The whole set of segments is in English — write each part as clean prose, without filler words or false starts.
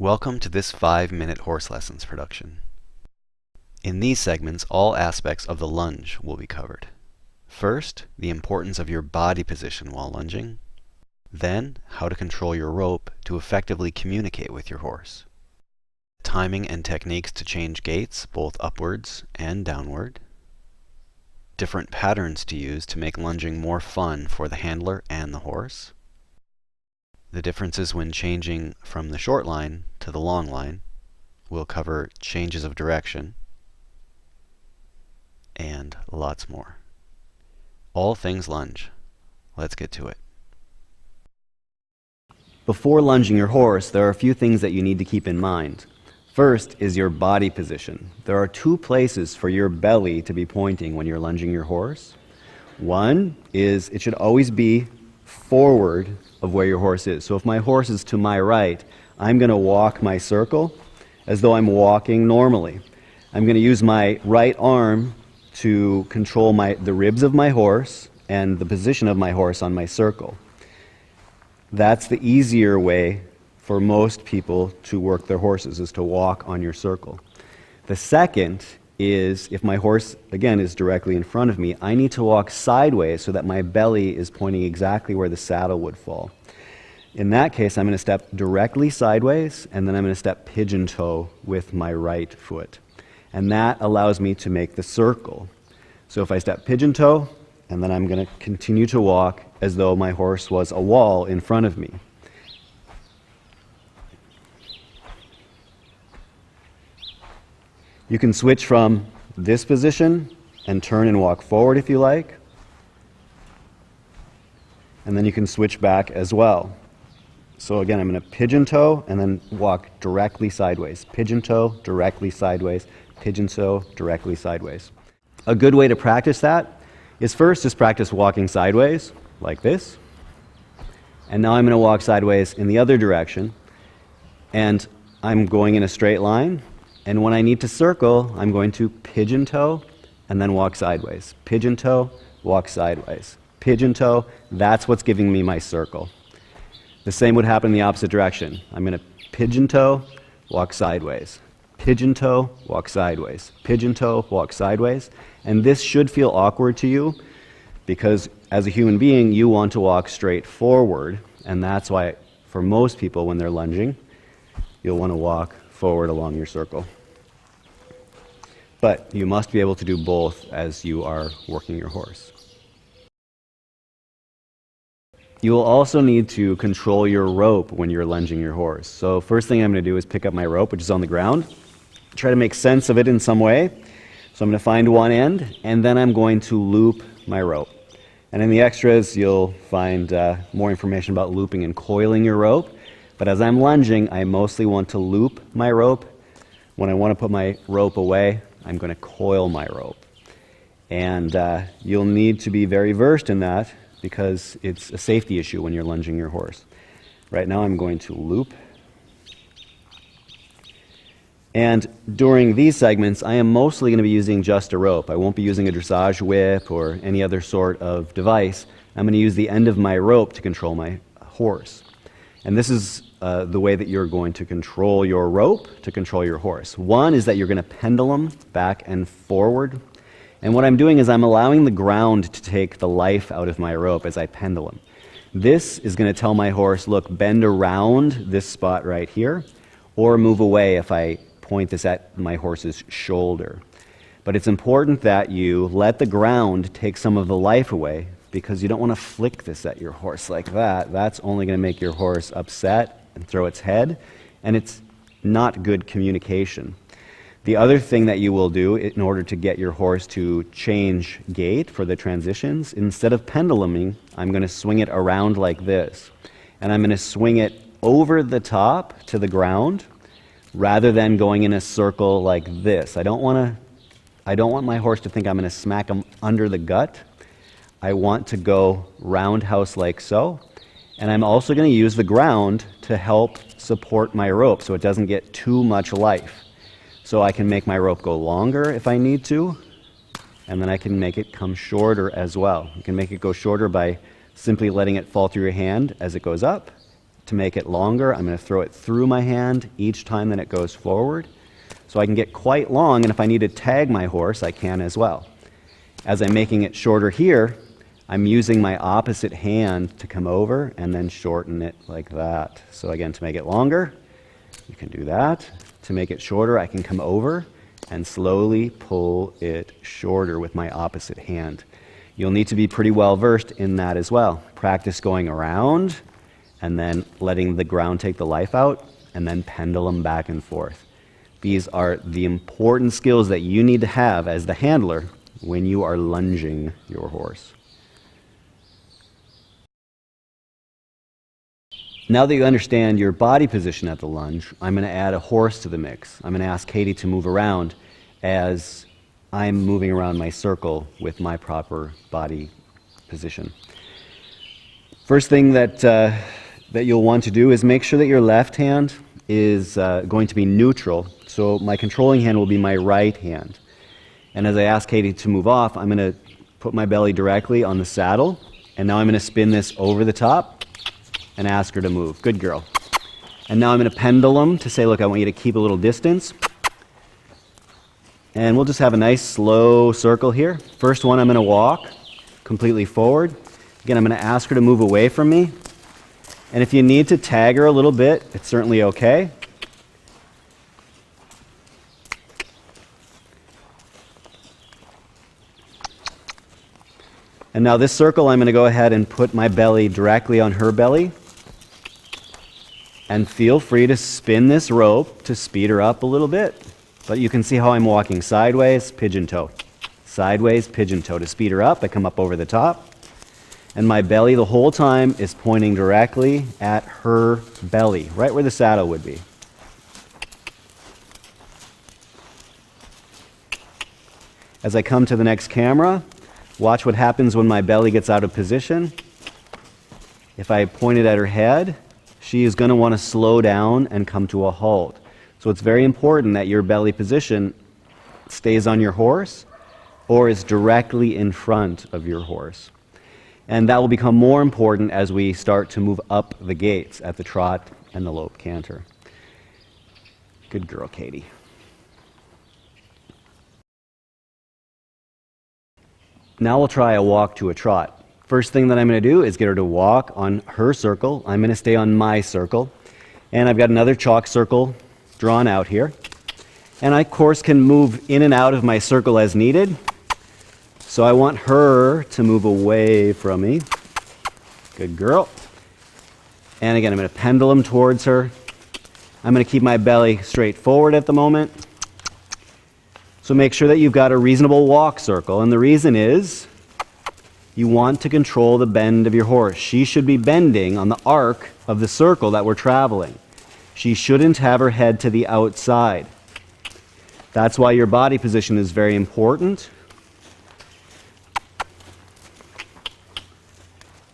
Welcome to this 5-minute horse lessons production. In these segments, all aspects of the lunge will be covered. First, the importance of your body position while lunging. Then, how to control your rope to effectively communicate with your horse. Timing and techniques to change gaits, both upwards and downward. Different patterns to use to make lunging more fun for the handler and the horse. The differences when changing from the short line to the long line. We'll cover changes of direction and lots more. All things lunge. Let's get to it. Before lunging your horse, there are a few things that you need to keep in mind. First is your body position. There are two places for your belly to be pointing when you're lunging your horse. One is it should always be forward of where your horse is. So if my horse is to my right, I'm going to walk my circle as though I'm walking normally. I'm going to use my right arm to control the ribs of my horse and the position of my horse on my circle. That's the easier way for most people to work their horses, is to walk on your circle. The second is, if my horse, again, is directly in front of me, I need to walk sideways so that my belly is pointing exactly where the saddle would fall. In that case, I'm going to step directly sideways, and then I'm going to step pigeon toe with my right foot. And that allows me to make the circle. So if I step pigeon toe, and then I'm going to continue to walk as though my horse was a wall in front of me. You can switch from this position and turn and walk forward if you like. And then you can switch back as well. So again, I'm going to pigeon toe and then walk directly sideways. Pigeon toe, directly sideways. Pigeon toe, directly sideways. A good way to practice that is first just practice walking sideways like this. And now I'm going to walk sideways in the other direction. And I'm going in a straight line. And when I need to circle, I'm going to pigeon toe and then walk sideways. Pigeon toe, walk sideways. Pigeon toe, that's what's giving me my circle. The same would happen in the opposite direction. I'm going to pigeon toe, walk sideways. Pigeon toe, walk sideways. Pigeon toe, walk sideways. And this should feel awkward to you because as a human being, you want to walk straight forward. And that's why for most people when they're lunging, you'll want to walk forward along your circle. But you must be able to do both as you are working your horse. You will also need to control your rope when you're lunging your horse. So first thing I'm going to do is pick up my rope, which is on the ground, try to make sense of it in some way. So I'm going to find one end, and then I'm going to loop my rope. And in the extras, you'll find more information about looping and coiling your rope. But as I'm lunging, I mostly want to loop my rope. When I want to put my rope away, I'm going to coil my rope. And you'll need to be very versed in that because it's a safety issue when you're lunging your horse. Right now I'm going to loop. And during these segments, I am mostly going to be using just a rope. I won't be using a dressage whip or any other sort of device. I'm going to use the end of my rope to control my horse. And this is the way that you're going to control your rope to control your horse. One is that you're going to pendulum back and forward. And what I'm doing is I'm allowing the ground to take the life out of my rope as I pendulum. This is going to tell my horse, look, bend around this spot right here, or move away if I point this at my horse's shoulder. But it's important that you let the ground take some of the life away, because you don't want to flick this at your horse like that. That's only going to make your horse upset and throw its head, and it's not good communication. The other thing that you will do in order to get your horse to change gait for the transitions, instead of penduluming, I'm going to swing it around like this. And I'm going to swing it over the top to the ground rather than going in a circle like this. I don't want my horse to think I'm going to smack him under the gut. I want to go roundhouse like so. And I'm also going to use the ground to help support my rope so it doesn't get too much life. So I can make my rope go longer if I need to, and then I can make it come shorter as well. You can make it go shorter by simply letting it fall through your hand as it goes up, to make it longer, I'm going to throw it through my hand each time that it goes forward. So I can get quite long, and if I need to tag my horse, I can as well. As I'm making it shorter here, I'm using my opposite hand to come over and then shorten it like that. So again, to make it longer, you can do that. To make it shorter, I can come over and slowly pull it shorter with my opposite hand. You'll need to be pretty well versed in that as well. Practice going around and then letting the ground take the life out and then pendulum back and forth. These are the important skills that you need to have as the handler when you are lunging your horse. Now that you understand your body position at the lunge, I'm going to add a horse to the mix. I'm going to ask Katie to move around as I'm moving around my circle with my proper body position. First thing that you'll want to do is make sure that your left hand is going to be neutral. So my controlling hand will be my right hand. And as I ask Katie to move off, I'm going to put my belly directly on the saddle. And now I'm going to spin this over the top and ask her to move. Good girl. And now I'm going to pendulum to say, look, I want you to keep a little distance. And we'll just have a nice slow circle here. First one, I'm going to walk completely forward. Again, I'm going to ask her to move away from me. And if you need to tag her a little bit, it's certainly okay. And now this circle, I'm going to go ahead and put my belly directly on her belly. And feel free to spin this rope to speed her up a little bit. But you can see how I'm walking sideways, pigeon toe. Sideways, pigeon toe. To speed her up, I come up over the top. And my belly the whole time is pointing directly at her belly, right where the saddle would be. As I come to the next camera, watch what happens when my belly gets out of position. If I point it at her head, she is going to want to slow down and come to a halt. So it's very important that your belly position stays on your horse or is directly in front of your horse. And that will become more important as we start to move up the gaits at the trot and the lope canter. Good girl, Katie. Now we'll try a walk to a trot. First thing that I'm going to do is get her to walk on her circle. I'm going to stay on my circle. And I've got another chalk circle drawn out here. And I, of course, can move in and out of my circle as needed. So I want her to move away from me. Good girl. And again, I'm going to pendulum towards her. I'm going to keep my belly straight forward at the moment. So make sure that you've got a reasonable walk circle. And the reason is you want to control the bend of your horse. She should be bending on the arc of the circle that we're traveling. She shouldn't have her head to the outside. That's why your body position is very important.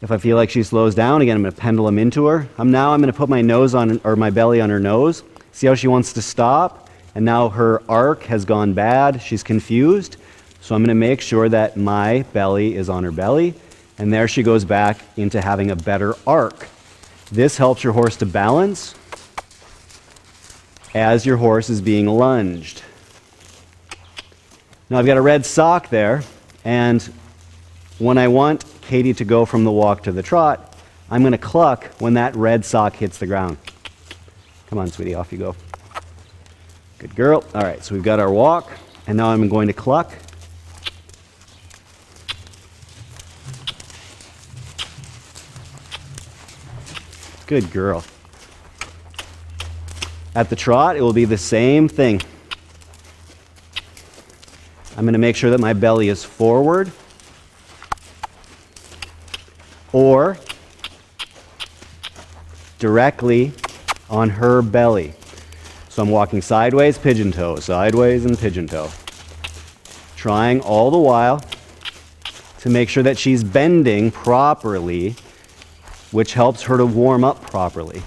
If I feel like she slows down, again, I'm going to pendulum into her. Now I'm going to put my nose on, or my belly on her nose. See how she wants to stop? And now her arc has gone bad. She's confused. So I'm going to make sure that my belly is on her belly. And there she goes back into having a better arc. This helps your horse to balance as your horse is being lunged. Now I've got a red sock there, and when I want Katie to go from the walk to the trot, I'm going to cluck when that red sock hits the ground. Come on, sweetie, off you go. Good girl. All right, so we've got our walk, and now I'm going to cluck. Good girl. At the trot, it will be the same thing. I'm going to make sure that my belly is forward or directly on her belly. So I'm walking sideways, pigeon toe, sideways and pigeon toe. Trying all the while to make sure that she's bending properly, which helps her to warm up properly.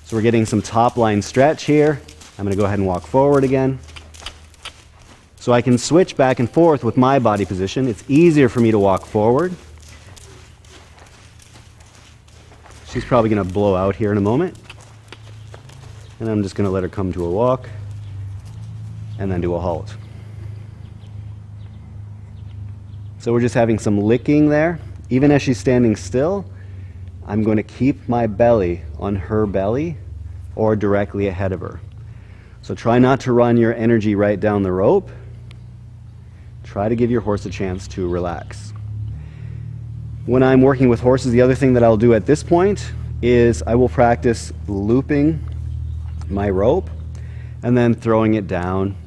So we're getting some top line stretch here. I'm going to go ahead and walk forward again. So I can switch back and forth with my body position. It's easier for me to walk forward. She's probably going to blow out here in a moment. And I'm just going to let her come to a walk and then do a halt. So we're just having some licking there. Even as she's standing still, I'm going to keep my belly on her belly or directly ahead of her. So try not to run your energy right down the rope. Try to give your horse a chance to relax. When I'm working with horses, the other thing that I'll do at this point is I will practice looping my rope and then throwing it down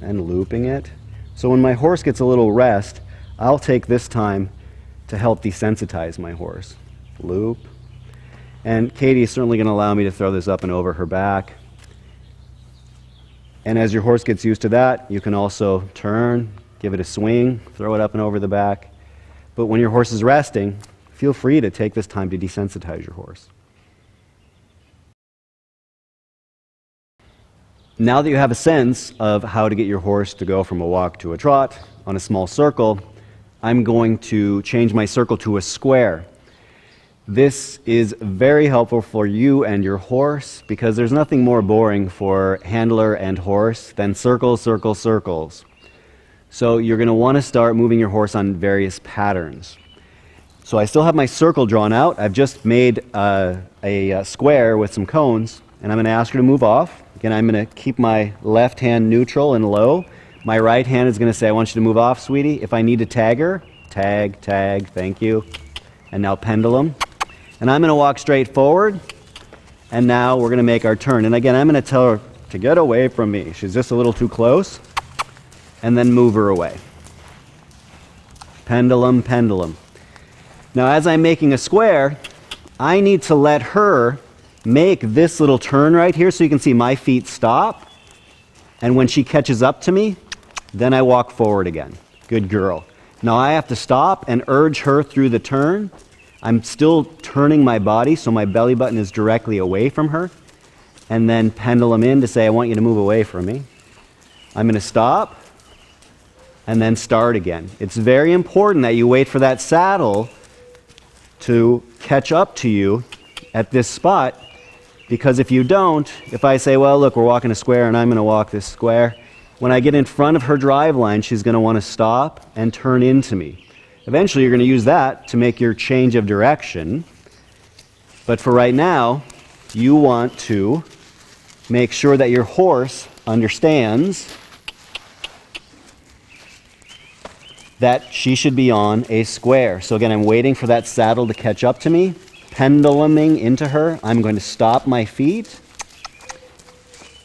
and looping it. So when my horse gets a little rest, I'll take this time to help desensitize my horse. Loop. And Katie is certainly going to allow me to throw this up and over her back. And as your horse gets used to that, you can also turn, give it a swing, throw it up and over the back. But when your horse is resting, feel free to take this time to desensitize your horse. Now that you have a sense of how to get your horse to go from a walk to a trot on a small circle, I'm going to change my circle to a square. This is very helpful for you and your horse because there's nothing more boring for handler and horse than circles, circles, circles. So you're going to want to start moving your horse on various patterns. So I still have my circle drawn out. I've just made a square with some cones, and I'm going to ask her to move off. Again, I'm going to keep my left hand neutral and low. My right hand is going to say, I want you to move off, sweetie. If I need to tag her, tag, tag, thank you. And now pendulum. And I'm going to walk straight forward. And now we're going to make our turn. And again, I'm going to tell her to get away from me. She's just a little too close. And then move her away. Pendulum, pendulum. Now as I'm making a square, I need to let her make this little turn right here so you can see my feet stop. And when she catches up to me, then I walk forward again. Good girl. Now I have to stop and urge her through the turn. I'm still turning my body so my belly button is directly away from her. And then pendulum in to say, I want you to move away from me. I'm going to stop and then start again. It's very important that you wait for that saddle to catch up to you at this spot, because if you don't, if I say, well, look, we're walking a square and I'm going to walk this square, when I get in front of her drive line, she's going to want to stop and turn into me. Eventually, you're going to use that to make your change of direction. But for right now, you want to make sure that your horse understands that she should be on a square. So again, I'm waiting for that saddle to catch up to me, penduluming into her. I'm going to stop my feet,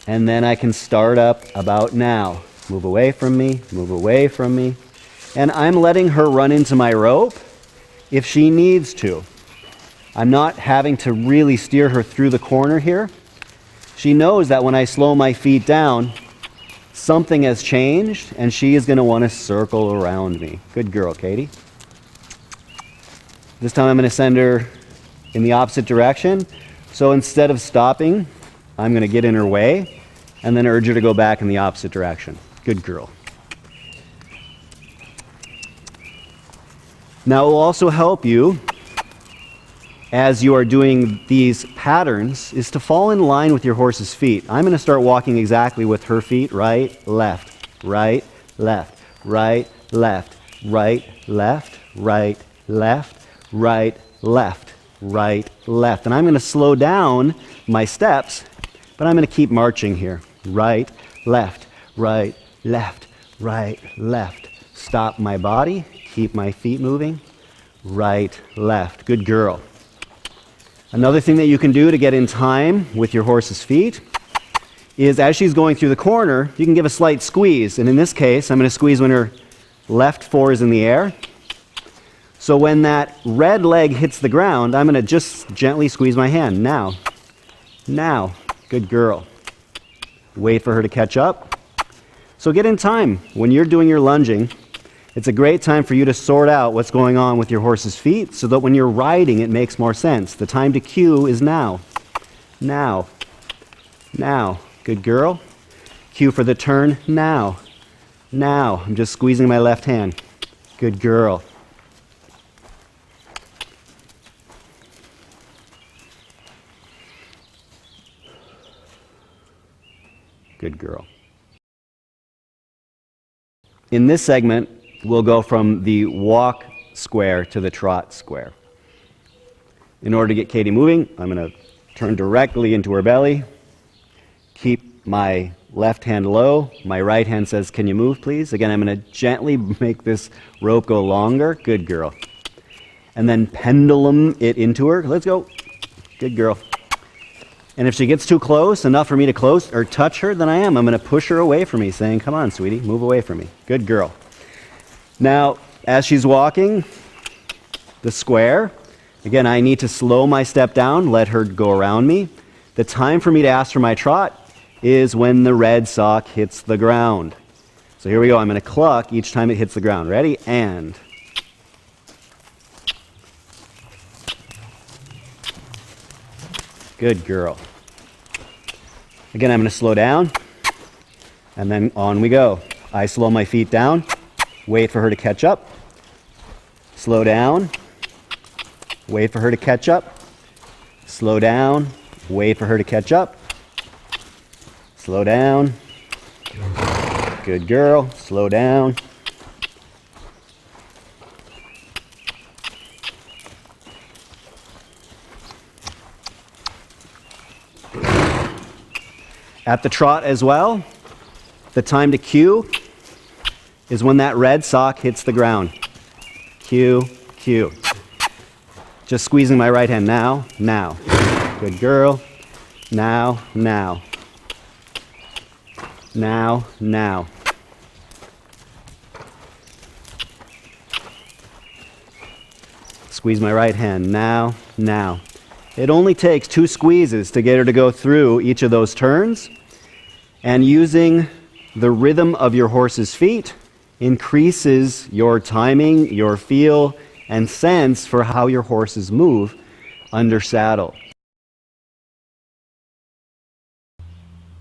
and then I can start up about now. Move away from me, move away from me. And I'm letting her run into my rope if she needs to. I'm not having to really steer her through the corner here. She knows that when I slow my feet down, something has changed, and she is going to want to circle around me. Good girl, Katie. This time I'm going to send her in the opposite direction. So instead of stopping, I'm going to get in her way and then urge her to go back in the opposite direction. Good girl. Now it will also help you as you are doing these patterns is to fall in line with your horse's feet. I'm going to start walking exactly with her feet, right, left, right, left, right, left, right, left, right, left, right, left, right, left. And I'm going to slow down my steps, but I'm going to keep marching here. Right, left, right, left, right, left. Stop my body, keep my feet moving. Right, left. Good girl. Another thing that you can do to get in time with your horse's feet is as she's going through the corner, you can give a slight squeeze. And in this case, I'm going to squeeze when her left fore is in the air. So when that red leg hits the ground, I'm going to just gently squeeze my hand. Now. Now. Good girl. Wait for her to catch up. So get in time. When you're doing your lunging, it's a great time for you to sort out what's going on with your horse's feet so that when you're riding, it makes more sense. The time to cue is now. Now. Now. Good girl. Cue for the turn. Now. Now. I'm just squeezing my left hand. Good girl. Good girl. In this segment, we'll go from the walk square to the trot square. In order to get Katie moving, I'm going to turn directly into her belly, keep my left hand low, my right hand says, can you move please? Again, I'm going to gently make this rope go longer. Good girl. And then pendulum it into her. Let's go. Good girl. And if she gets too close, enough for me to close or touch her, then I'm going to push her away from me, saying, come on, sweetie, move away from me. Good girl. Now, as she's walking the square, again, I need to slow my step down, let her go around me. The time for me to ask for my trot is when the red sock hits the ground. So here we go. I'm going to cluck each time it hits the ground. Ready? And. Good girl. Again, I'm going to slow down, and then on we go. I slow my feet down, wait for her to catch up, slow down, wait for her to catch up, slow down, wait for her to catch up, slow down, good girl, slow down. At the trot as well, the time to cue is when that red sock hits the ground. Cue, cue. Just squeezing my right hand now, now. Good girl. Now, now. Now, now. Squeeze my right hand now, now. It only takes 2 squeezes to get her to go through each of those turns, and using the rhythm of your horse's feet increases your timing, your feel, and sense for how your horses move under saddle.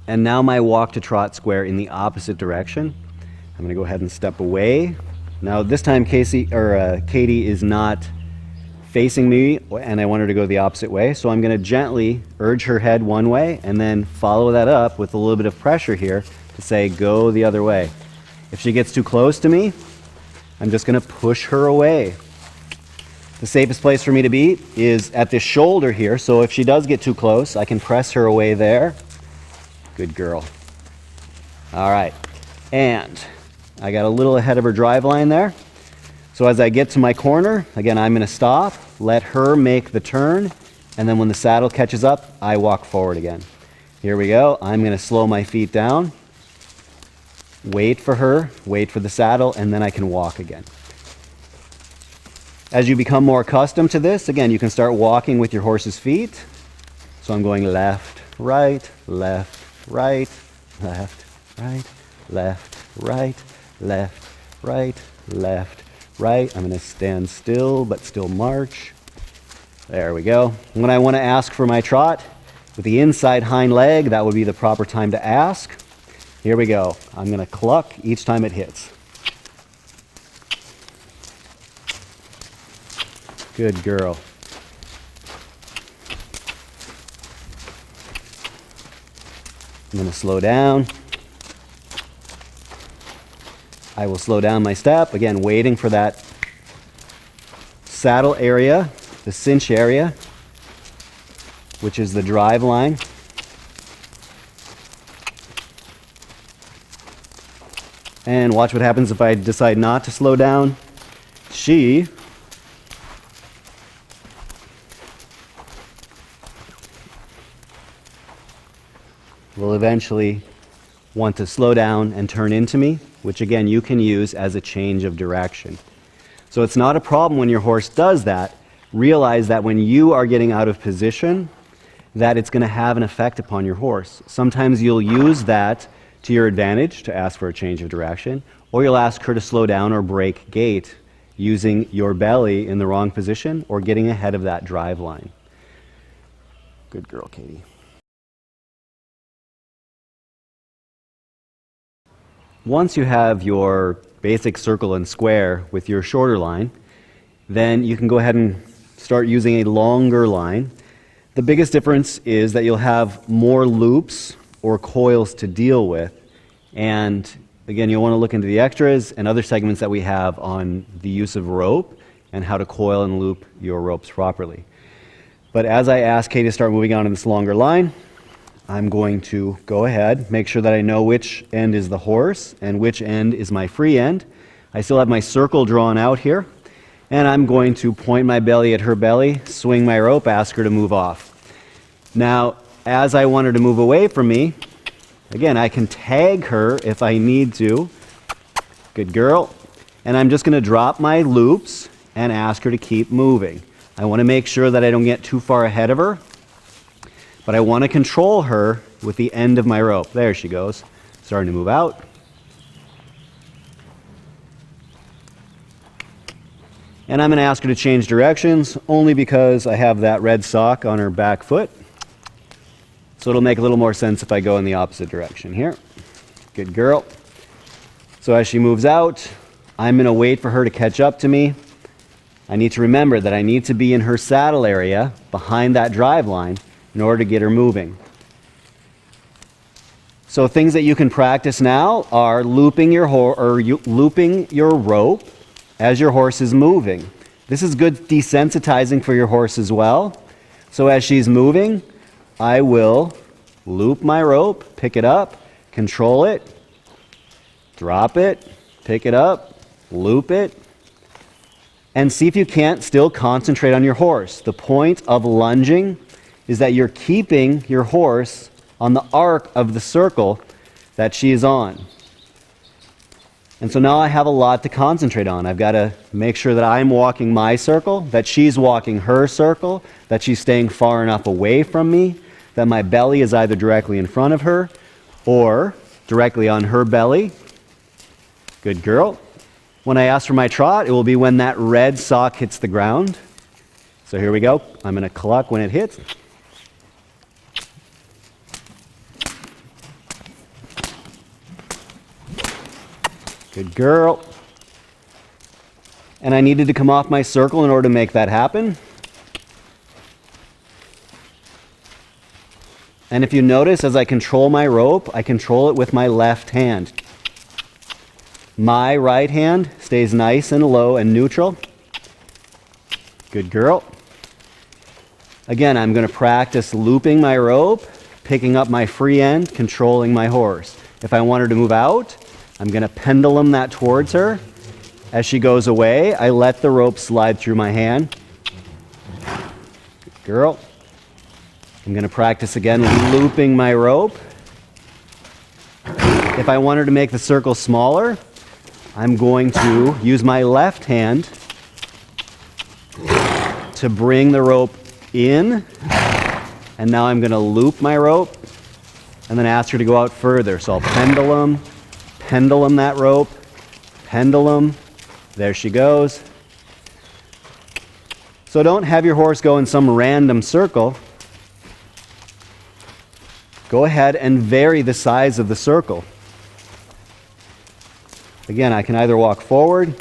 And now my walk to trot square in the opposite direction. I'm going to go ahead and step away. Now this time Katie is not facing me, and I want her to go the opposite way, so I'm going to gently urge her head one way and then follow that up with a little bit of pressure here to say go the other way. If she gets too close to me, I'm just going to push her away. The safest place for me to be is at this shoulder here, so if she does get too close, I can press her away there. Good girl. All right, and I got a little ahead of her drive line there. So as I get to my corner, again, I'm going to stop, let her make the turn, and then when the saddle catches up, I walk forward again. Here we go. I'm going to slow my feet down, wait for her, wait for the saddle, and then I can walk again. As you become more accustomed to this, again, you can start walking with your horse's feet. So I'm going left, right, left, right, left, right, left, right, left, right, left, right. I'm going to stand still, but still march. There we go. When I want to ask for my trot, with the inside hind leg, that would be the proper time to ask. Here we go. I'm going to cluck each time it hits. Good girl. I'm going to slow down. I will slow down my step, again, waiting for that saddle area, the cinch area, which is the drive line. And watch what happens if I decide not to slow down. She will eventually want to slow down and turn into me, which again you can use as a change of direction. So it's not a problem when your horse does that. Realize that when you are getting out of position, that it's going to have an effect upon your horse. Sometimes you'll use that to your advantage to ask for a change of direction, or you'll ask her to slow down or break gait using your belly in the wrong position or getting ahead of that drive line. Good girl, Katie. Once you have your basic circle and square with your shorter line, then you can go ahead and start using a longer line. The biggest difference is that you'll have more loops or coils to deal with. And again, you'll want to look into the extras and other segments that we have on the use of rope and how to coil and loop your ropes properly. But as I ask Kay to start moving on in this longer line, I'm going to go ahead, make sure that I know which end is the horse and which end is my free end. I still have my circle drawn out here, and I'm going to point my belly at her belly, swing my rope, ask her to move off. Now, as I want her to move away from me, again, I can tag her if I need to. Good girl. And I'm just going to drop my loops and ask her to keep moving. I want to make sure that I don't get too far ahead of her, but I want to control her with the end of my rope. There she goes, starting to move out. And I'm going to ask her to change directions only because I have that red sock on her back foot. So it'll make a little more sense if I go in the opposite direction here. Good girl. So as she moves out, I'm going to wait for her to catch up to me. I need to remember that I need to be in her saddle area behind that drive line in order to get her moving. So things that you can practice now are looping your looping your rope as your horse is moving. This is good desensitizing for your horse as well. So as she's moving, I will loop my rope, pick it up, control it, drop it, pick it up, loop it, and see if you can't still concentrate on your horse. The point of lunging is that you're keeping your horse on the arc of the circle that she is on. And so now I have a lot to concentrate on. I've got to make sure that I'm walking my circle, that she's walking her circle, that she's staying far enough away from me, that my belly is either directly in front of her or directly on her belly. Good girl. When I ask for my trot, it will be when that red sock hits the ground. So here we go. I'm going to cluck when it hits. Good girl. And I needed to come off my circle in order to make that happen. And if you notice, as I control my rope, I control it with my left hand. My right hand stays nice and low and neutral. Good girl. Again, I'm going to practice looping my rope, picking up my free end, controlling my horse. If I want her to move out, I'm going to pendulum that towards her. As she goes away, I let the rope slide through my hand. Good girl. I'm going to practice again looping my rope. If I want her to make the circle smaller, I'm going to use my left hand to bring the rope in. And now I'm going to loop my rope and then ask her to go out further. So I'll pendulum that rope, pendulum, there she goes. So don't have your horse go in some random circle. Go ahead and vary the size of the circle. Again, I can either walk forward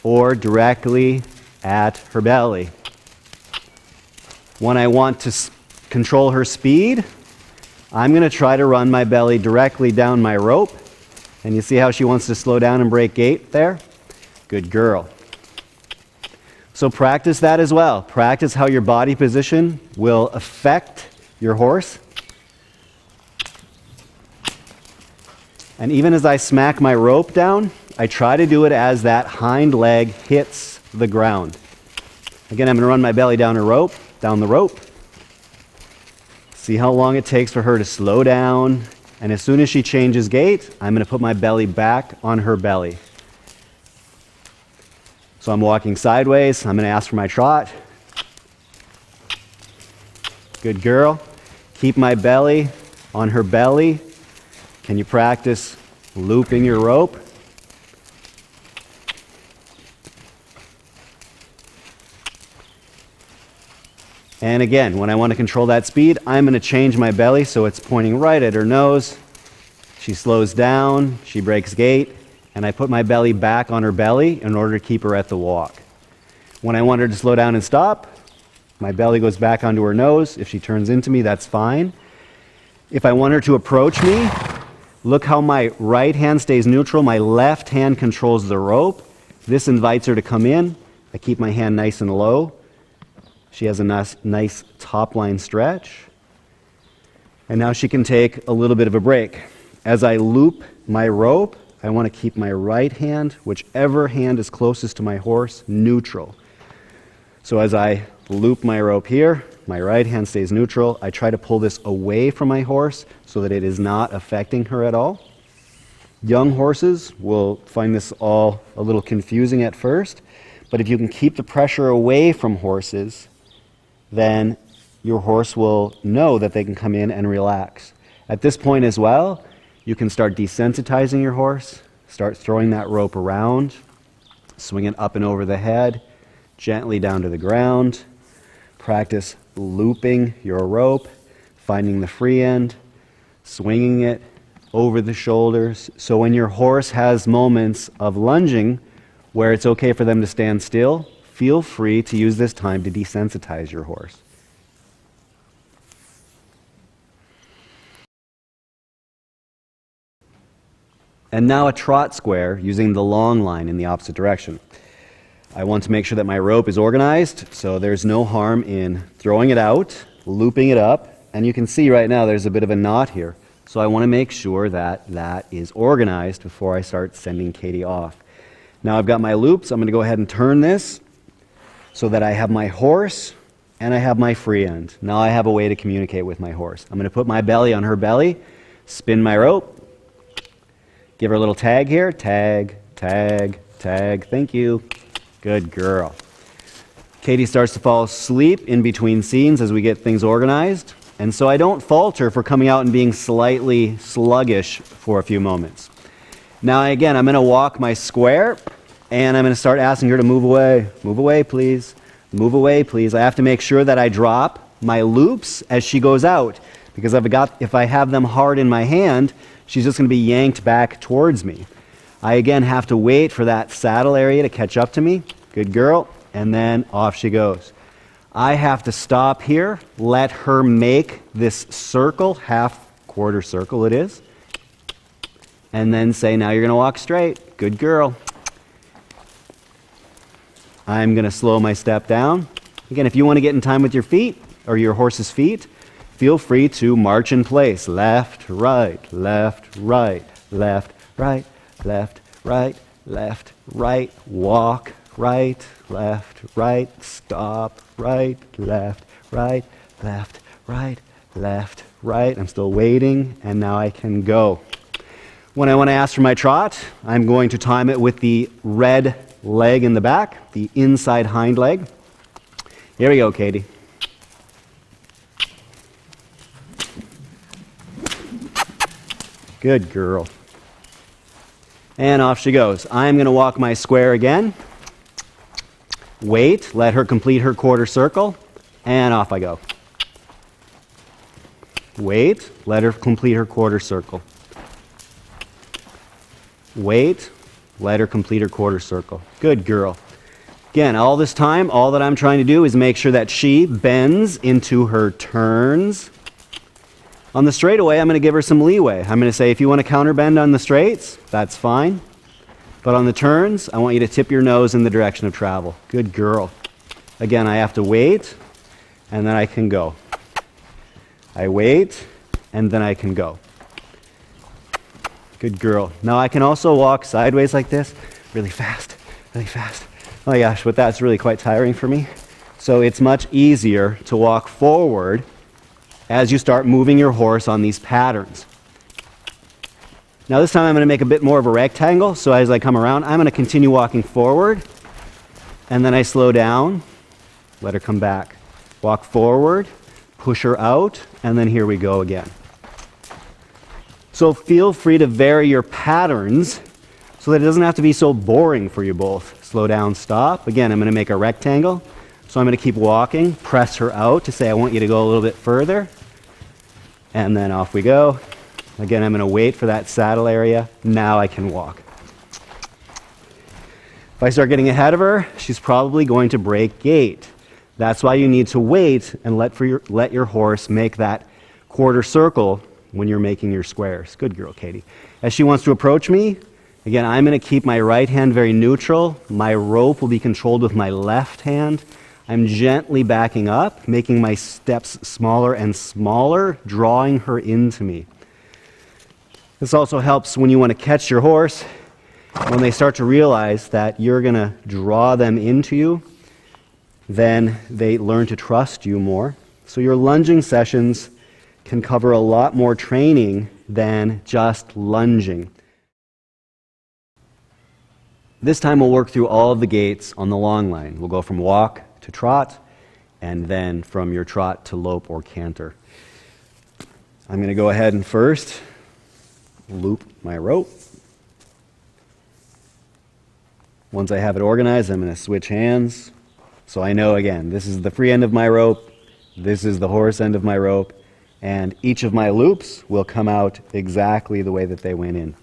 or directly at her belly. When I want to control her speed, I'm going to try to run my belly directly down my rope. And you see how she wants to slow down and break gait there? Good girl. So practice that as well. Practice how your body position will affect your horse. And even as I smack my rope down, I try to do it as that hind leg hits the ground. Again, I'm going to run my belly down the rope. See how long it takes for her to slow down. And as soon as she changes gait, I'm going to put my belly back on her belly. So I'm walking sideways. I'm going to ask for my trot. Good girl. Keep my belly on her belly. Can you practice looping your rope? And again, when I want to control that speed, I'm going to change my belly so it's pointing right at her nose. She slows down, she breaks gait, and I put my belly back on her belly in order to keep her at the walk. When I want her to slow down and stop, my belly goes back onto her nose. If she turns into me, that's fine. If I want her to approach me, look how my right hand stays neutral, my left hand controls the rope. This invites her to come in. I keep my hand nice and low. She has a nice top line stretch. And now she can take a little bit of a break. As I loop my rope, I want to keep my right hand, whichever hand is closest to my horse, neutral. So as I loop my rope here, my right hand stays neutral. I try to pull this away from my horse so that it is not affecting her at all. Young horses will find this all a little confusing at first, but if you can keep the pressure away from horses, then your horse will know that they can come in and relax. At this point as well, you can start desensitizing your horse, start throwing that rope around, swing it up and over the head, gently down to the ground. Practice looping your rope, finding the free end, swinging it over the shoulders. So when your horse has moments of lunging where it's okay for them to stand still, feel free to use this time to desensitize your horse. And now a trot square using the long line in the opposite direction. I want to make sure that my rope is organized, so there's no harm in throwing it out, looping it up, and you can see right now there's a bit of a knot here. So I want to make sure that that is organized before I start sending Katie off. Now I've got my loops. I'm going to go ahead and turn this so that I have my horse and I have my free end. Now I have a way to communicate with my horse. I'm going to put my belly on her belly, spin my rope, give her a little tag here. Tag, tag, tag. Thank you. Good girl. Katie starts to fall asleep in between scenes as we get things organized. And so I don't falter for coming out and being slightly sluggish for a few moments. Now again, I'm going to walk my square and I'm going to start asking her to move away. Move away, please. Move away, please. I have to make sure that I drop my loops as she goes out, because if I have them hard in my hand, she's just going to be yanked back towards me. I again have to wait for that saddle area to catch up to me. Good girl. And then off she goes. I have to stop here, let her make this circle, quarter circle it is, and then say, now you're going to walk straight. Good girl. I'm going to slow my step down. Again, if you want to get in time with your feet or your horse's feet, feel free to march in place. Left, right, left, right, left, right, left, right, left, right, walk, right, left, right, stop, right, left, right, left, right, left, right. I'm still waiting, and now I can go. When I want to ask for my trot, I'm going to time it with the red leg in the back, the inside hind leg. Here we go, Katie. Good girl. And off she goes. I'm going to walk my square again. Wait, let her complete her quarter circle, and off I go. Wait, let her complete her quarter circle. Wait, let her complete her quarter circle. Good girl. Again, all this time, all that I'm trying to do is make sure that she bends into her turns. On the straightaway, I'm going to give her some leeway. I'm going to say, if you want to counter bend on the straights, that's fine. But on the turns, I want you to tip your nose in the direction of travel. Good girl. Again, I have to wait, and then I can go. I wait, and then I can go. Good girl. Now I can also walk sideways like this, really fast, really fast. Oh my gosh, but that's really quite tiring for me. So it's much easier to walk forward as you start moving your horse on these patterns. Now this time I'm going to make a bit more of a rectangle, so as I come around, I'm going to continue walking forward, and then I slow down, let her come back. Walk forward, push her out, and then here we go again. So feel free to vary your patterns so that it doesn't have to be so boring for you both. Slow down, stop. Again, I'm going to make a rectangle, so I'm going to keep walking, press her out to say I want you to go a little bit further, and then off we go. Again, I'm going to wait for that saddle area. Now I can walk. If I start getting ahead of her, she's probably going to break gait. That's why you need to wait and let your horse make that quarter circle when you're making your squares. Good girl, Katie. As she wants to approach me, again, I'm going to keep my right hand very neutral. My rope will be controlled with my left hand. I'm gently backing up, making my steps smaller and smaller, drawing her into me. This also helps when you want to catch your horse. When they start to realize that you're going to draw them into you, then they learn to trust you more. So your lunging sessions can cover a lot more training than just lunging. This time we'll work through all of the gaits on the long line. We'll go from walk to trot, and then from your trot to lope or canter. I'm going to go ahead and first loop my rope. Once I have it organized, I'm going to switch hands. So I know, again, this is the free end of my rope, this is the horse end of my rope, and each of my loops will come out exactly the way that they went in.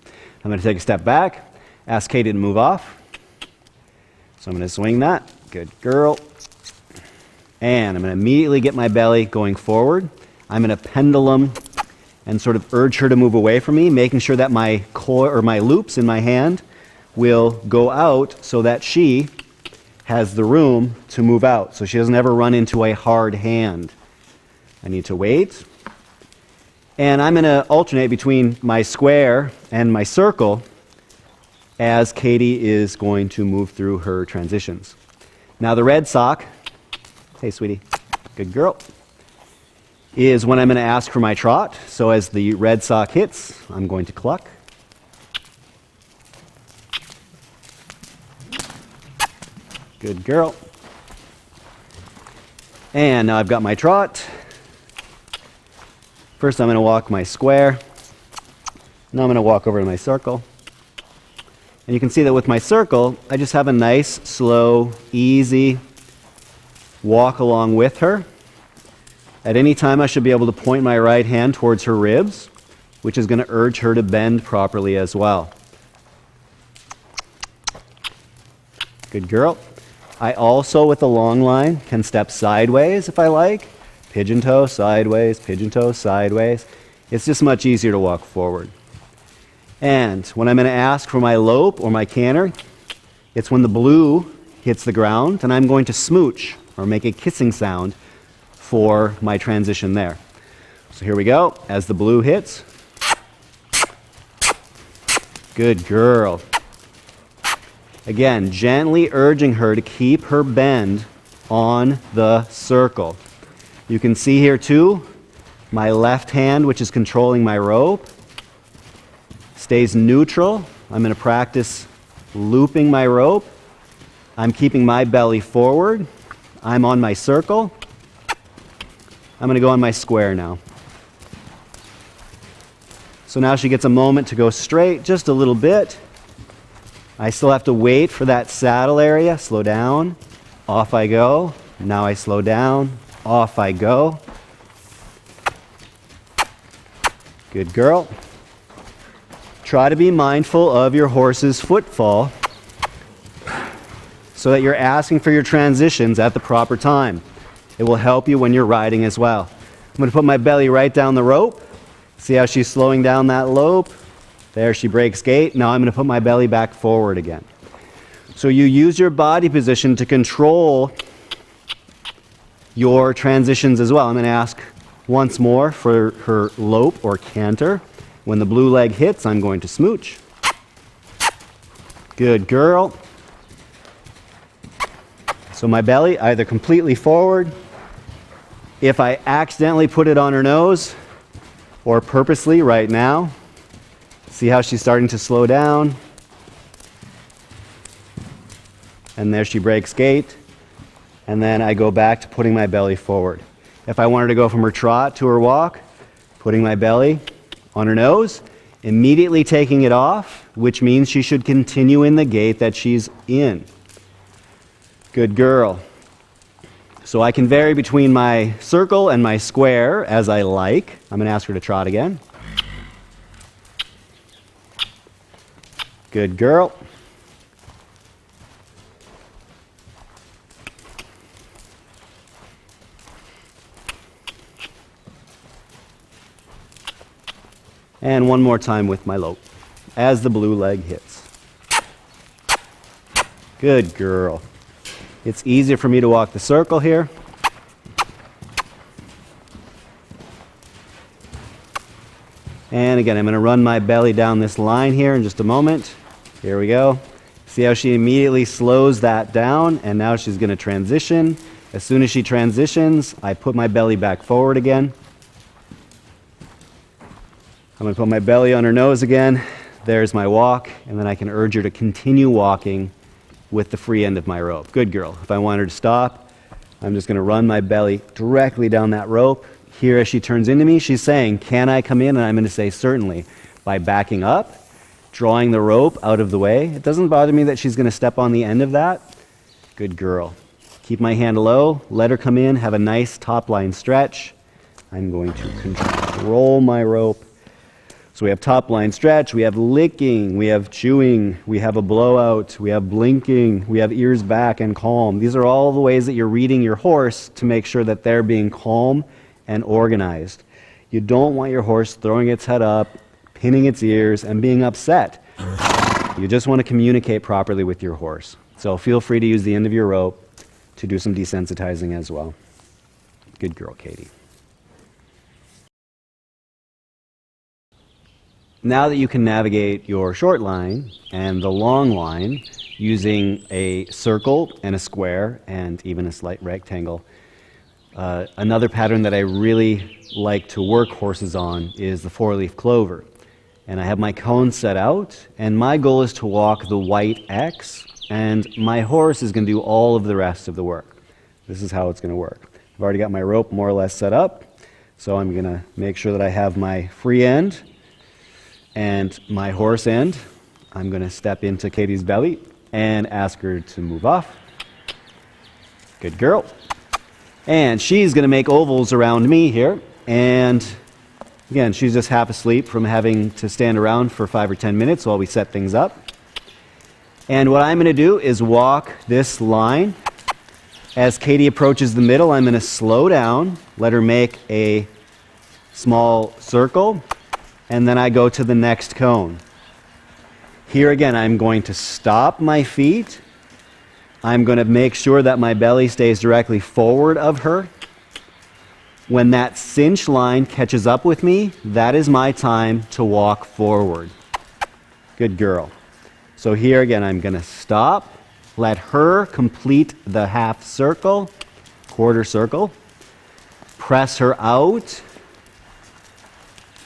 I'm going to take a step back, ask Katie to move off. So I'm going to swing that. Good girl. And I'm going to immediately get my belly going forward. I'm going to pendulum and sort of urge her to move away from me, making sure that my my loops in my hand will go out so that she has the room to move out, so she doesn't ever run into a hard hand. I need to wait. And I'm going to alternate between my square and my circle as Katie is going to move through her transitions. Now the red sock, hey sweetie, good girl, is when I'm going to ask for my trot. So as the red sock hits, I'm going to cluck. Good girl. And now I've got my trot. First I'm going to walk my square. Now I'm going to walk over to my circle. And you can see that with my circle, I just have a nice, slow, easy walk along with her. At any time I should be able to point my right hand towards her ribs, which is going to urge her to bend properly as well. Good girl. I also, with the long line, can step sideways if I like. Pigeon toe, sideways, pigeon toe, sideways. It's just much easier to walk forward. And when I'm going to ask for my lope or my canter, it's when the blue hits the ground, and I'm going to smooch or make a kissing sound for my transition there. So here we go. As the blue hits. Good girl. Again, gently urging her to keep her bend on the circle. You can see here too, my left hand, which is controlling my rope, stays neutral. I'm going to practice looping my rope. I'm keeping my belly forward. I'm on my circle. I'm going to go on my square now. So now she gets a moment to go straight, just a little bit. I still have to wait for that saddle area. Slow down. Off I go. Now I slow down. Off I go. Good girl. Try to be mindful of your horse's footfall so that you're asking for your transitions at the proper time. It will help you when you're riding as well. I'm going to put my belly right down the rope. See how she's slowing down that lope? There, she breaks gait. Now I'm going to put my belly back forward again. So you use your body position to control your transitions as well. I'm going to ask once more for her lope or canter. When the blue leg hits, I'm going to smooch. Good girl. So my belly either completely forward. If I accidentally put it on her nose, or purposely right now, see how she's starting to slow down? And there she breaks gait. And then I go back to putting my belly forward. If I wanted to go from her trot to her walk, putting my belly on her nose, immediately taking it off, which means she should continue in the gait that she's in. Good girl. So I can vary between my circle and my square as I like. I'm going to ask her to trot again. Good girl. And one more time with my Lope as the blue leg hits. Good girl. It's easier for me to walk the circle here. And again, I'm going to run my belly down this line here in just a moment. Here we go. See how she immediately slows that down, and now she's going to transition. As soon as she transitions, I put my belly back forward again. I'm going to put my belly on her nose again. There's my walk, and then I can urge her to continue walking with the free end of my rope. Good girl. If I want her to stop, I'm just going to run my belly directly down that rope. Here, as she turns into me, she's saying, "Can I come in?" And I'm going to say, "Certainly," by backing up, drawing the rope out of the way. It doesn't bother me that she's going to step on the end of that. Good girl. Keep my hand low, let her come in, have a nice top line stretch. I'm going to control my rope. So we have top line stretch, we have licking, we have chewing, we have a blowout, we have blinking, we have ears back and calm. These are all the ways that you're reading your horse to make sure that they're being calm and organized. You don't want your horse throwing its head up, pinning its ears, and being upset. You just want to communicate properly with your horse. So feel free to use the end of your rope to do some desensitizing as well. Good girl, Katie. Now that you can navigate your short line and the long line using a circle and a square and even a slight rectangle, another pattern that I really like to work horses on is the four-leaf clover. And I have my cone set out, and my goal is to walk the white X, and my horse is going to do all of the rest of the work. This is how it's going to work. I've already got my rope more or less set up, so I'm going to make sure that I have my free end and my horse end. I'm going to step into Katie's belly and ask her to move off. Good girl. And she's going to make ovals around me here. And again, she's just half asleep from having to stand around for 5 or 10 minutes while we set things up. And what I'm going to do is walk this line. As Katie approaches the middle, I'm going to slow down, let her make a small circle, and then I go to the next cone. Here again, I'm going to stop my feet. I'm going to make sure that my belly stays directly forward of her. When that cinch line catches up with me, that is my time to walk forward. Good girl. So here again, I'm going to stop, let her complete the half circle, quarter circle, press her out,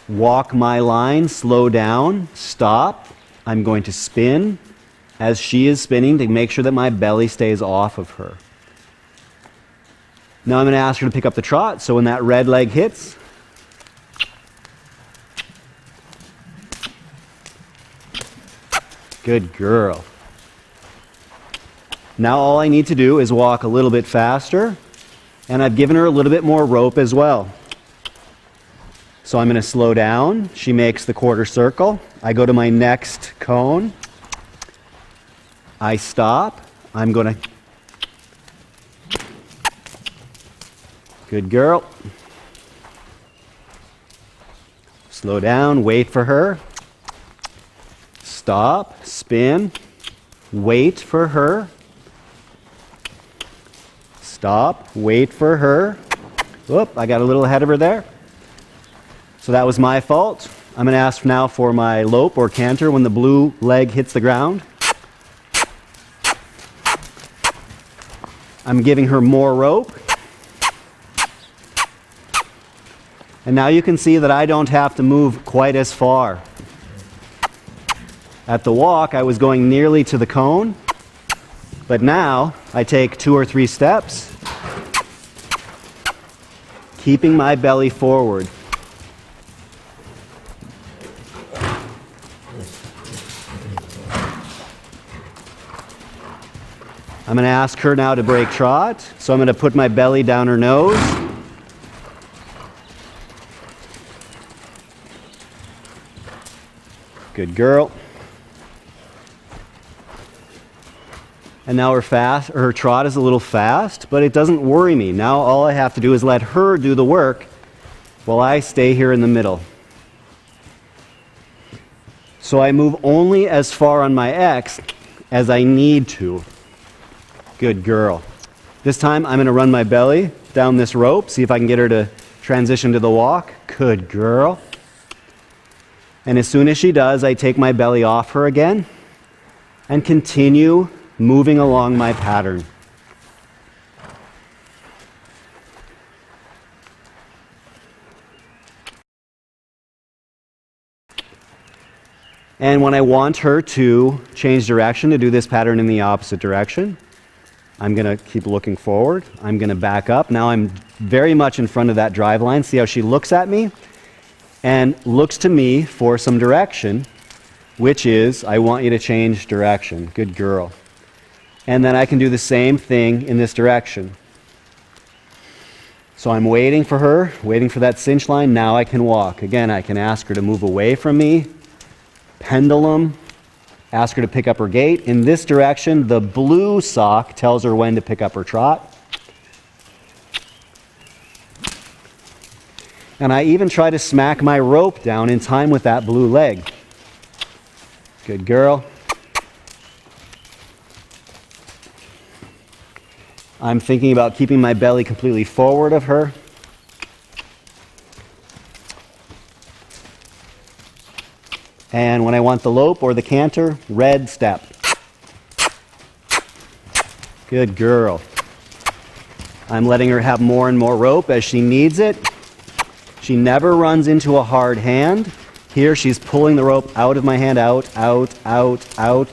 walk my line, slow down, stop. I'm going to spin as she is spinning to make sure that my belly stays off of her. Now I'm going to ask her to pick up the trot, so when that red leg hits, good girl. Now all I need to do is walk a little bit faster, and I've given her a little bit more rope as well. So I'm going to slow down. She makes the quarter circle. I go to my next cone. I stop. I'm going to... Good girl. Slow down, wait for her. Stop, spin, wait for her. Stop, wait for her. Whoop, I got a little ahead of her there. So that was my fault. I'm going to ask now for my Lope or Canter when the blue leg hits the ground. I'm giving her more rope. And now you can see that I don't have to move quite as far. At the walk, I was going nearly to the cone, but now I take 2 or 3 steps, keeping my belly forward. I'm going to ask her now to break trot, so I'm going to put my belly down her nose. Good girl. And now her trot is a little fast, but it doesn't worry me. Now all I have to do is let her do the work while I stay here in the middle. So I move only as far on my X as I need to. Good girl. This time I'm going to run my belly down this rope, see if I can get her to transition to the walk. Good girl. And as soon as she does, I take my belly off her again and continue moving along my pattern. And when I want her to change direction, to do this pattern in the opposite direction, I'm going to keep looking forward. I'm going to back up. Now I'm very much in front of that drive line. See how she looks at me and looks to me for some direction, which is, I want you to change direction. Good girl. And then I can do the same thing in this direction. So I'm waiting for her, waiting for that cinch line. Now I can walk. Again, I can ask her to move away from me. Pendulum, ask her to pick up her gait. In this direction, the blue sock tells her when to pick up her trot. And I even try to smack my rope down in time with that blue leg. Good girl. I'm thinking about keeping my belly completely forward of her. And when I want the lope or the canter, red step. Good girl. I'm letting her have more and more rope as she needs it. She never runs into a hard hand. Here she's pulling the rope out of my hand, out, out, out, out.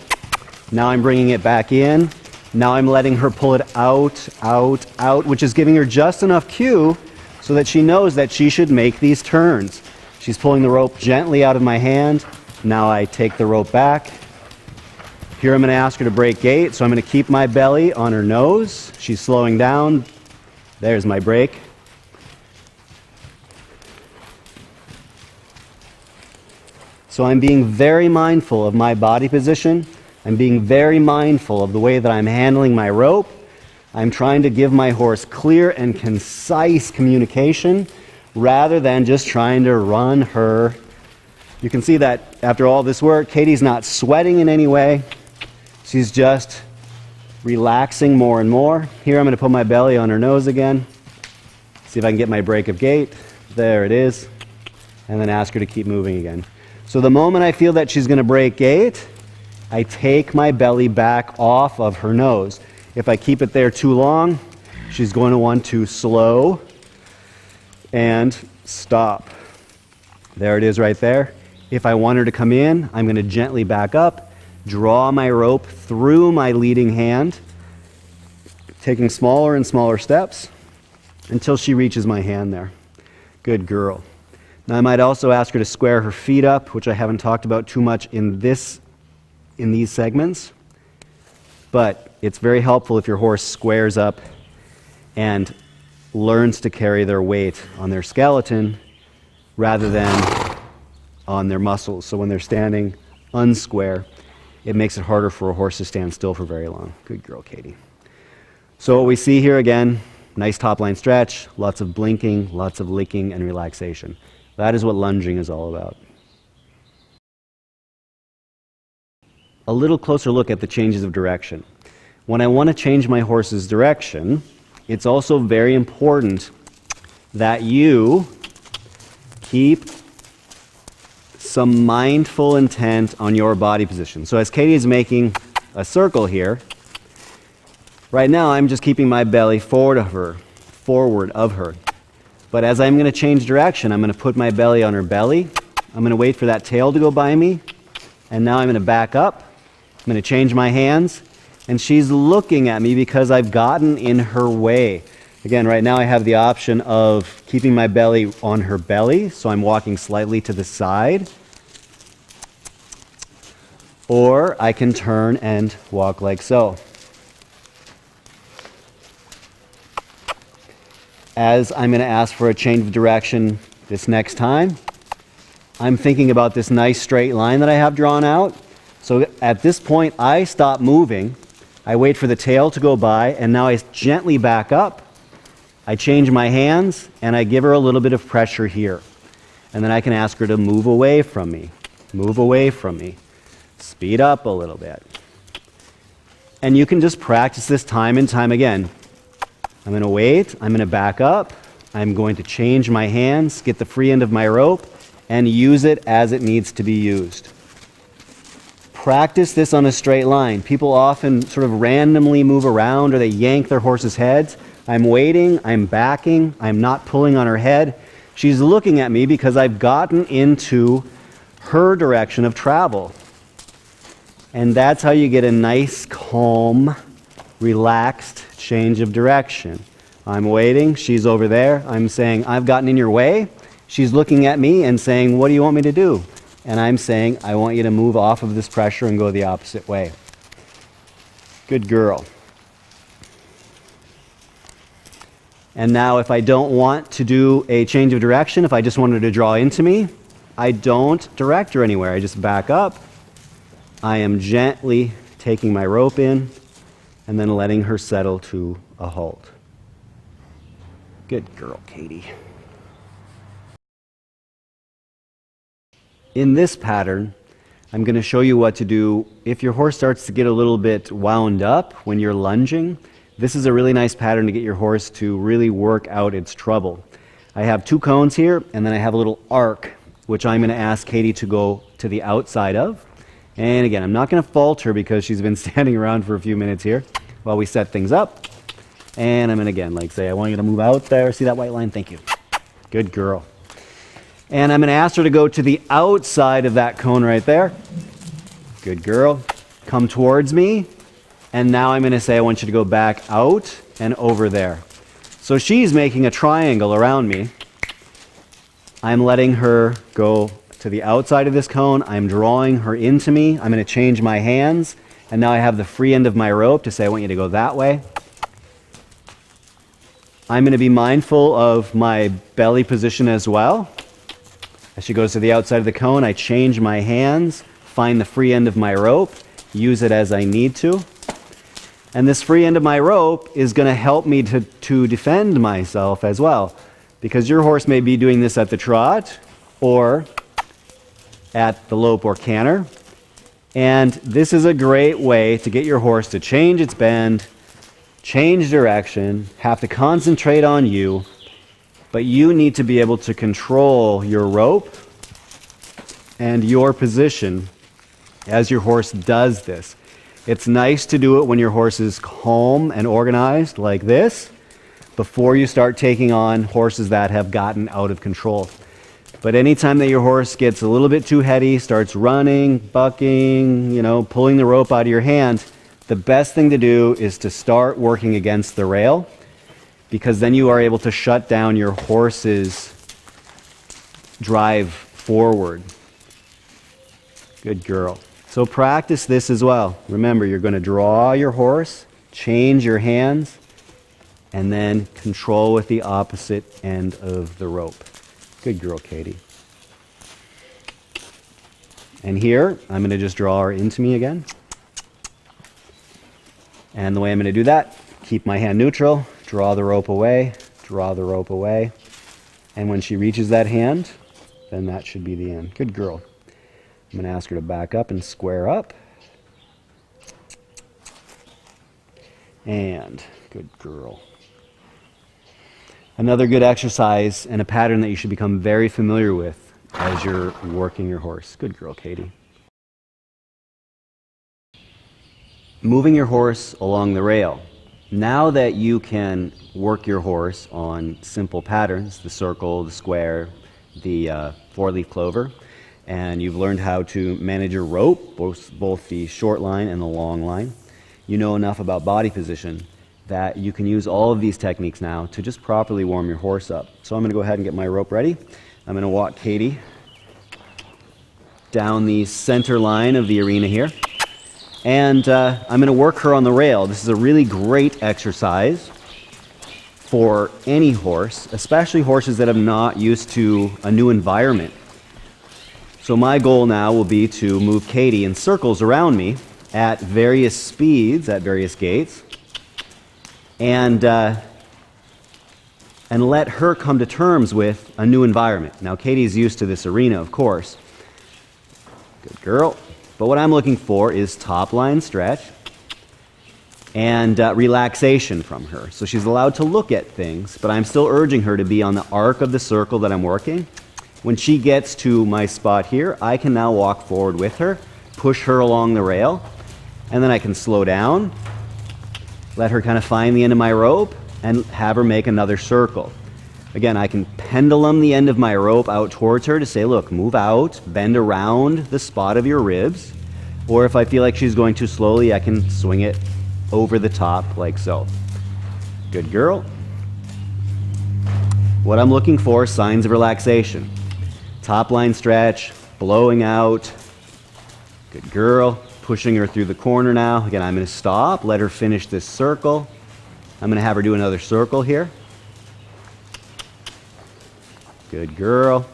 Now I'm bringing it back in. Now I'm letting her pull it out, out, out, which is giving her just enough cue so that she knows that she should make these turns. She's pulling the rope gently out of my hand. Now I take the rope back. Here I'm going to ask her to break gait, so I'm going to keep my belly on her nose. She's slowing down. There's my break. So I'm being very mindful of my body position. I'm being very mindful of the way that I'm handling my rope. I'm trying to give my horse clear and concise communication rather than just trying to run her. You can see that after all this work, Katie's not sweating in any way. She's just relaxing more and more. Here I'm going to put my belly on her nose again. See if I can get my break of gait. There it is. And then ask her to keep moving again. So the moment I feel that she's going to break gait, I take my belly back off of her nose. If I keep it there too long, she's going to want to slow and stop. There it is right there. If I want her to come in, I'm going to gently back up, draw my rope through my leading hand, taking smaller and smaller steps until she reaches my hand there. Good girl. Now I might also ask her to square her feet up, which I haven't talked about too much in these segments, but it's very helpful if your horse squares up and learns to carry their weight on their skeleton rather than on their muscles. So when they're standing unsquare, it makes it harder for a horse to stand still for very long. Good girl, Katie. So what we see here again, nice top line stretch, lots of blinking, lots of licking and relaxation. That is what lunging is all about. A little closer look at the changes of direction. When I want to change my horse's direction, it's also very important that you keep some mindful intent on your body position. So as Katie is making a circle here, right now I'm just keeping my belly forward of her. But as I'm going to change direction, I'm going to put my belly on her belly. I'm going to wait for that tail to go by me. And now I'm going to back up. I'm going to change my hands. And she's looking at me because I've gotten in her way. Again, right now I have the option of keeping my belly on her belly, so I'm walking slightly to the side. Or I can turn and walk like so. As I'm going to ask for a change of direction this next time, I'm thinking about this nice straight line that I have drawn out. So at this point, I stop moving. I wait for the tail to go by, and now I gently back up. I change my hands, and I give her a little bit of pressure here. And then I can ask her to move away from me. Move away from me. Speed up a little bit. And you can just practice this time and time again. I'm going to wait. I'm going to back up. I'm going to change my hands, get the free end of my rope, and use it as it needs to be used. Practice this on a straight line. People often sort of randomly move around or they yank their horse's heads. I'm waiting. I'm backing. I'm not pulling on her head. She's looking at me because I've gotten into her direction of travel. And that's how you get a nice, calm, relaxed change of direction. I'm waiting. She's over there. I'm saying, I've gotten in your way. She's looking at me and saying, what do you want me to do? And I'm saying, I want you to move off of this pressure and go the opposite way. Good girl. And now if I don't want to do a change of direction, if I just wanted to draw into me, I don't direct her anywhere. I just back up. I am gently taking my rope in and then letting her settle to a halt. Good girl, Katie. In this pattern, I'm going to show you what to do if your horse starts to get a little bit wound up when you're lunging. This is a really nice pattern to get your horse to really work out its trouble. I have 2 cones here, and then I have a little arc, which I'm going to ask Katie to go to the outside of. And again, I'm not going to fault her because she's been standing around for a few minutes here while we set things up. And I'm going to again, say, I want you to move out there. See that white line? Thank you. Good girl. And I'm going to ask her to go to the outside of that cone right there. Good girl. Come towards me. And now I'm going to say, I want you to go back out and over there. So she's making a triangle around me. I'm letting her go to the outside of this cone. I'm drawing her into me. I'm going to change my hands. And now I have the free end of my rope to say, I want you to go that way. I'm going to be mindful of my belly position as well. As she goes to the outside of the cone, I change my hands, find the free end of my rope, use it as I need to. And this free end of my rope is going to help me to defend myself as well. Because your horse may be doing this at the trot or at the lope or canter. And this is a great way to get your horse to change its bend, change direction, have to concentrate on you. But you need to be able to control your rope and your position as your horse does this. It's nice to do it when your horse is calm and organized like this before you start taking on horses that have gotten out of control. But anytime that your horse gets a little bit too heady, starts running, bucking, pulling the rope out of your hand, the best thing to do is to start working against the rail, because then you are able to shut down your horse's drive forward. Good girl. So practice this as well. Remember, you're going to draw your horse, change your hands, and then control with the opposite end of the rope. Good girl, Katie. And here, I'm going to just draw her into me again. And the way I'm going to do that, keep my hand neutral, draw the rope away, draw the rope away. And when she reaches that hand, then that should be the end. Good girl. I'm going to ask her to back up and square up. And good girl. Another good exercise and a pattern that you should become very familiar with as you're working your horse. Good girl, Katie. Moving your horse along the rail. Now that you can work your horse on simple patterns, the circle, the square, the four-leaf clover, and you've learned how to manage your rope, both the short line and the long line, you know enough about body position that you can use all of these techniques now to just properly warm your horse up. So I'm going to go ahead and get my rope ready. I'm going to walk Katie down the center line of the arena here. And I'm going to work her on the rail. This is a really great exercise for any horse, especially horses that are not used to a new environment. So my goal now will be to move Katie in circles around me at various speeds, at various gaits, and let her come to terms with a new environment. Now, Katie's used to this arena, of course, Good girl. But what I'm looking for is top line stretch and relaxation from her. So she's allowed to look at things, but I'm still urging her to be on the arc of the circle that I'm working. When she gets to my spot here, I can now walk forward with her, push her along the rail, and then I can slow down, let her kind of find the end of my rope, and have her make another circle. Again, I can pendulum the end of my rope out towards her to say, look, move out, bend around the spot of your ribs. Or if I feel like she's going too slowly, I can swing it over the top like so. Good girl. What I'm looking for, signs of relaxation. Top line stretch, blowing out. Good girl. Pushing her through the corner now. Again, I'm going to stop, let her finish this circle. I'm going to have her do another circle here. Good girl.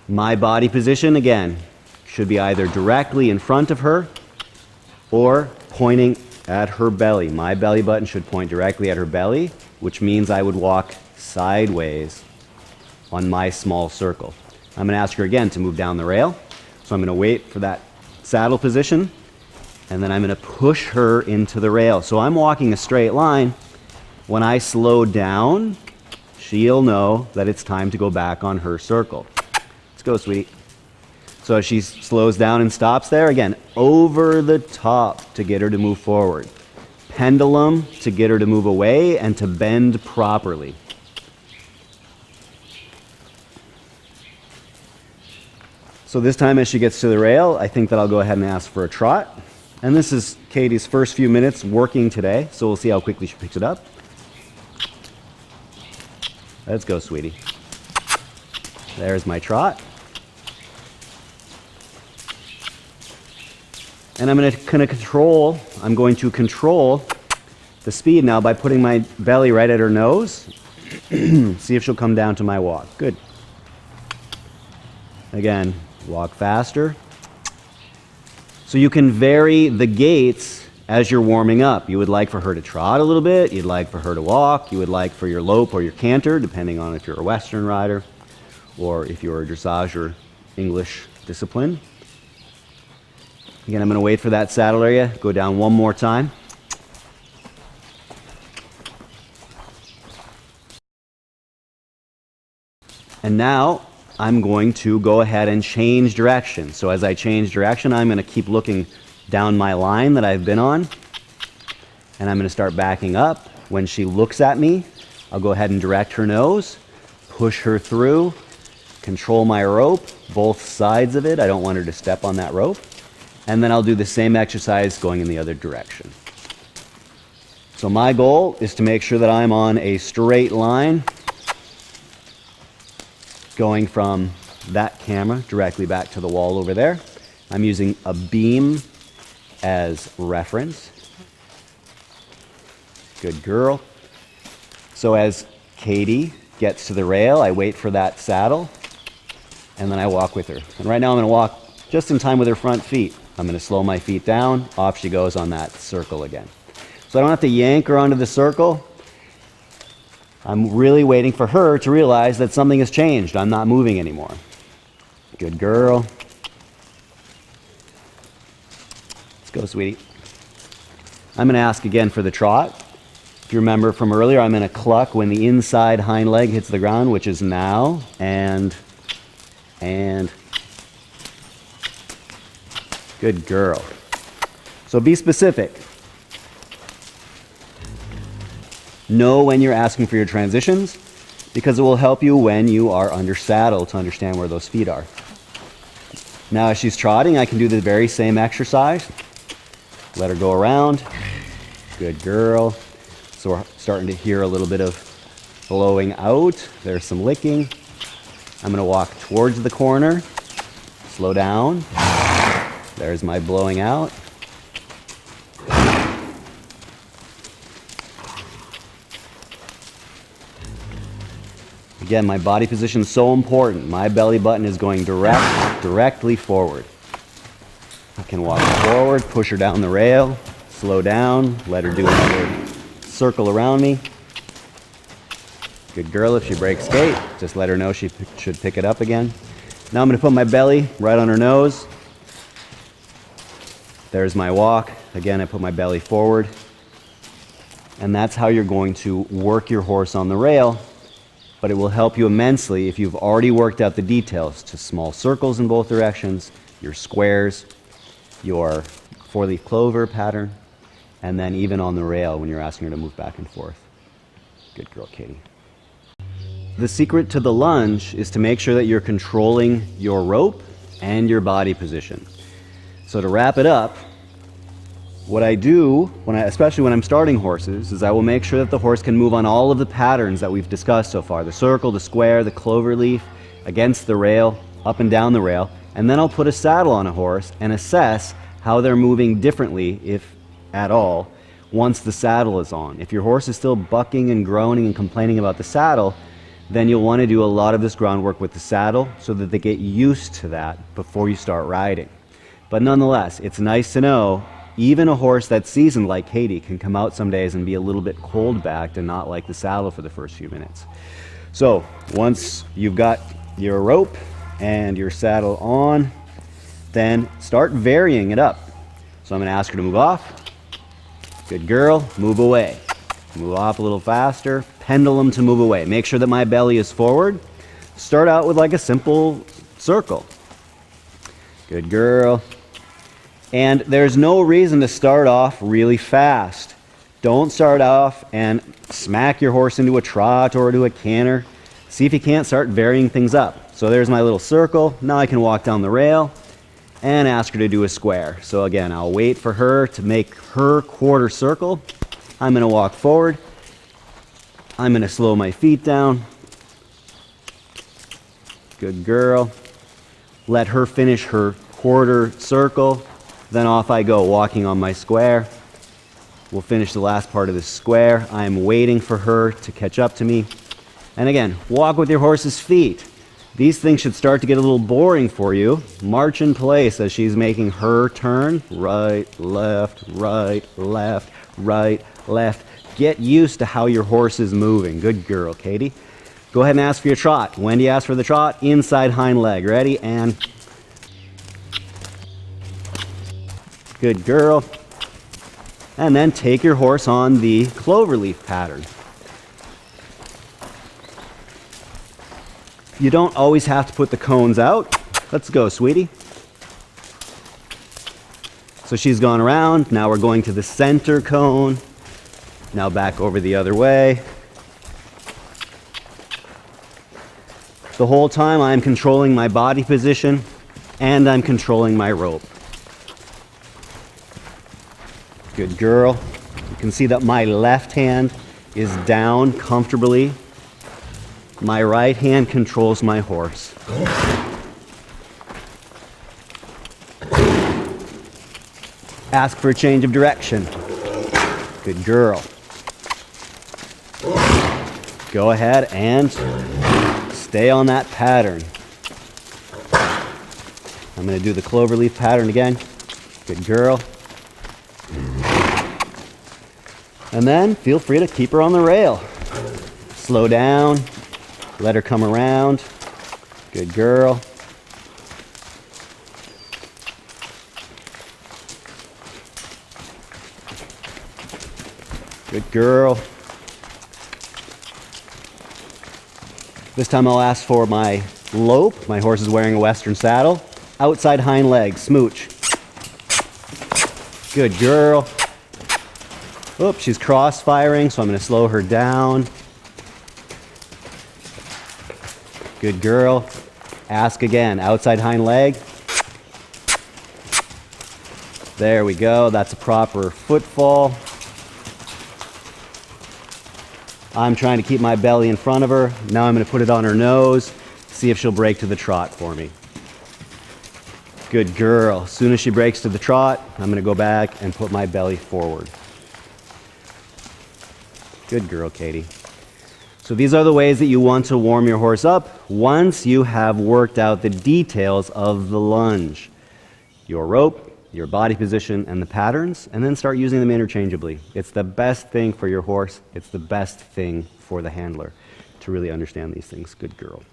My body position, again, should be either directly in front of her or pointing at her belly. My belly button should point directly at her belly, which means I would walk sideways on my small circle. I'm going to ask her again to move down the rail. So I'm going to wait for that saddle position, and then I'm going to push her into the rail. So I'm walking a straight line. When I slow down, she'll know that it's time to go back on her circle. Let's go, sweetie. So as she slows down and stops there, again, over the top to get her to move forward. Pendulum to get her to move away and to bend properly. So this time as she gets to the rail, I think that I'll go ahead and ask for a trot. And this is Katie's first few minutes working today, so we'll see how quickly she picks it up. Let's go, sweetie. There's my trot. And I'm going to control the speed now by putting my belly right at her nose. See if she'll come down to my walk. Good. Again, walk faster. So you can vary the gaits as you're warming up. You would like for her to trot a little bit. You'd like for her to walk. You would like for your Lope or your Canter, depending on if you're a Western rider or if you're a dressage or English discipline. Again, I'm going to wait for that saddle area. Go down one more time. And now I'm going to go ahead and change direction. So as I change direction, I'm going to keep looking down my line that I've been on. And I'm going to start backing up. When she looks at me, I'll go ahead and direct her nose, push her through, control my rope, both sides of it. I don't want her to step on that rope. And then I'll do the same exercise going in the other direction. So my goal is to make sure that I'm on a straight line going from that camera directly back to the wall over there. I'm using a beam as reference. Good girl. So as Katie gets to the rail, I wait for that saddle, and then I walk with her. And right now I'm going to walk just in time with her front feet. I'm going to slow my feet down. Off she goes on that circle again. So I don't have to yank her onto the circle. I'm really waiting for her to realize that something has changed. I'm not moving anymore. Good girl. Let's go, sweetie. I'm going to ask again for the trot. If you remember from earlier, I'm going to cluck when the inside hind leg hits the ground, which is now, and. Good girl. So be specific. Know when you're asking for your transitions, because it will help you when you are under saddle to understand where those feet are. Now as she's trotting, I can do the very same exercise. Let her go around. Good girl. So we're starting to hear a little bit of blowing out. There's some licking. I'm going to walk towards the corner. Slow down. There's my blowing out. Again, my body position is so important. My belly button is going directly forward. I can walk forward, push her down the rail, slow down, let her do another circle around me. Good girl. If she breaks gait, just let her know she should pick it up again. Now I'm going to put my belly right on her nose. There's my walk. Again, I put my belly forward. And that's how you're going to work your horse on the rail. But it will help you immensely if you've already worked out the details to small circles in both directions, your squares, your four-leaf clover pattern, and then even on the rail when you're asking her to move back and forth. Good girl, Katie. The secret to the lunge is to make sure that you're controlling your rope and your body position. So to wrap it up, what I do, especially when I'm starting horses, is I will make sure that the horse can move on all of the patterns that we've discussed so far. The circle, the square, the clover leaf, against the rail, up and down the rail. And then I'll put a saddle on a horse and assess how they're moving differently, if at all, once the saddle is on. If your horse is still bucking and groaning and complaining about the saddle, then you'll want to do a lot of this groundwork with the saddle so that they get used to that before you start riding. But nonetheless, it's nice to know even a horse that's seasoned like Katie can come out some days and be a little bit cold-backed and not like the saddle for the first few minutes. So once you've got your rope and your saddle on, then start varying it up. So I'm going to ask her to move off. Good girl, move away. Move off a little faster. Pendulum to move away. Make sure that my belly is forward. Start out with like a simple circle. Good girl. And there's no reason to start off really fast. Don't start off and smack your horse into a trot or to a canter. See if you can't start varying things up. So there's my little circle. Now I can walk down the rail and ask her to do a square. So again, I'll wait for her to make her quarter circle. I'm going to walk forward. I'm going to slow my feet down. Good girl. Let her finish her quarter circle. Then off I go, walking on my square. We'll finish the last part of the square. I'm waiting for her to catch up to me. And again, walk with your horse's feet. These things should start to get a little boring for you. March in place as she's making her turn. Right, left, right, left, right, left. Get used to how your horse is moving. Good girl, Katie. Go ahead and ask for your trot. When do you ask for the trot? Inside hind leg. Ready? And good girl. And then take your horse on the cloverleaf pattern. You don't always have to put the cones out. Let's go, sweetie. So she's gone around. Now we're going to the center cone. Now back over the other way. The whole time I'm controlling my body position and I'm controlling my rope. Good girl. You can see that my left hand is down comfortably. My right hand controls my horse. Ask for a change of direction. Good girl. Go ahead and stay on that pattern. I'm going to do the cloverleaf pattern again. Good girl. And then feel free to keep her on the rail. Slow down. Let her come around. Good girl. Good girl. This time I'll ask for my Lope. My horse is wearing a Western saddle. Outside hind leg, smooch. Good girl. Oops, she's cross-firing, so I'm going to slow her down. Good girl. Ask again, outside hind leg. There we go, that's a proper footfall. I'm trying to keep my belly in front of her. Now I'm going to put it on her nose, see if she'll break to the trot for me. Good girl. As soon as she breaks to the trot, I'm going to go back and put my belly forward. Good girl, Katie. So these are the ways that you want to warm your horse up once you have worked out the details of the lunge. Your rope, your body position, and the patterns, and then start using them interchangeably. It's the best thing for your horse. It's the best thing for the handler. to really understand these things. Good girl.